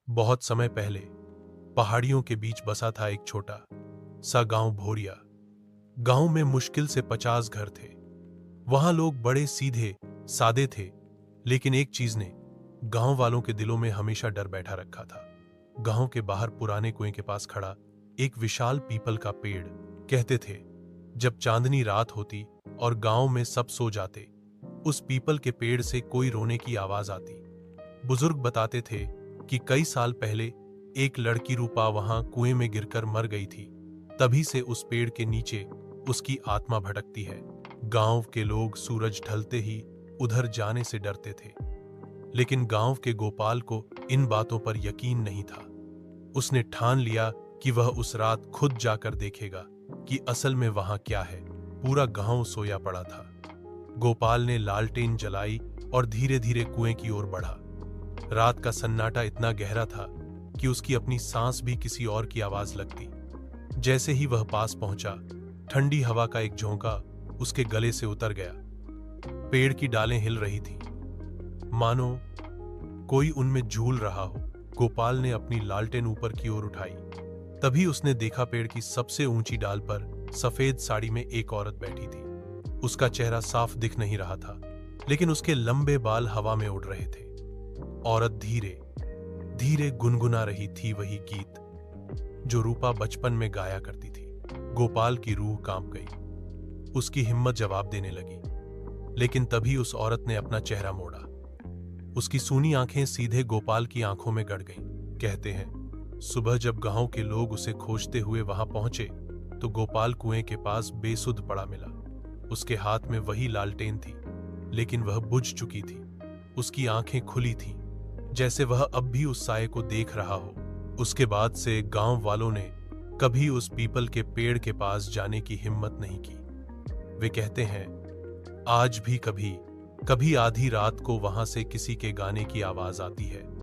बहुत समय पहले पहाड़ियों के बीच बसा था एक छोटा सा गांव भोरिया। गांव में मुश्किल से 50 घर थे। वहां लोग बड़े सीधे सादे थे, लेकिन एक चीज ने गांव वालों के दिलों में हमेशा डर बैठा रखा था। गांव के बाहर पुराने कुएं के पास खड़ा एक विशाल पीपल का पेड़। कहते थे जब चांदनी रात होती और गांव में सब सो जाते, उस पीपल के पेड़ से कोई रोने की आवाज आती। बुजुर्ग बताते थे कि कई साल पहले एक लड़की रूपा वहां कुएं में गिरकर मर गई थी। तभी से उस पेड़ के नीचे उसकी आत्मा भटकती है। गांव के लोग सूरज ढलते ही उधर जाने से डरते थे, लेकिन गांव के गोपाल को इन बातों पर यकीन नहीं था। उसने ठान लिया कि वह उस रात खुद जाकर देखेगा कि असल में वहां क्या है। पूरा गांव सोया पड़ा था। गोपाल ने लालटेन जलाई और धीरे धीरे कुएं की ओर बढ़ा। रात का सन्नाटा इतना गहरा था कि उसकी अपनी सांस भी किसी और की आवाज लगती। जैसे ही वह पास पहुंचा, ठंडी हवा का एक झोंका उसके गले से उतर गया। पेड़ की डालें हिल रही थीं, मानो कोई उनमें झूल रहा हो। गोपाल ने अपनी लालटेन ऊपर की ओर उठाई। तभी उसने देखा पेड़ की सबसे ऊंची डाल पर सफेद साड़ी में एक औरत बैठी थी। उसका चेहरा साफ दिख नहीं रहा था, लेकिन उसके लंबे बाल हवा में उड़ रहे थे। औरत धीरे धीरे गुनगुना रही थी वही गीत जो रूपा बचपन में गाया करती थी। गोपाल की रूह कांप गई। उसकी हिम्मत जवाब देने लगी, लेकिन तभी उस औरत ने अपना चेहरा मोड़ा। उसकी सूनी आंखें सीधे गोपाल की आंखों में गड़ गईं। कहते हैं सुबह जब गांव के लोग उसे खोजते हुए वहां पहुंचे, तो गोपाल कुएं के पास बेसुध पड़ा मिला। उसके हाथ में वही लालटेन थी, लेकिन वह बुझ चुकी थी। उसकी आंखें खुली थीं, जैसे वह अब भी उस साये को देख रहा हो। उसके बाद से गांव वालों ने कभी उस पीपल के पेड़ के पास जाने की हिम्मत नहीं की। वे कहते हैं आज भी कभी कभी आधी रात को वहां से किसी के गाने की आवाज आती है।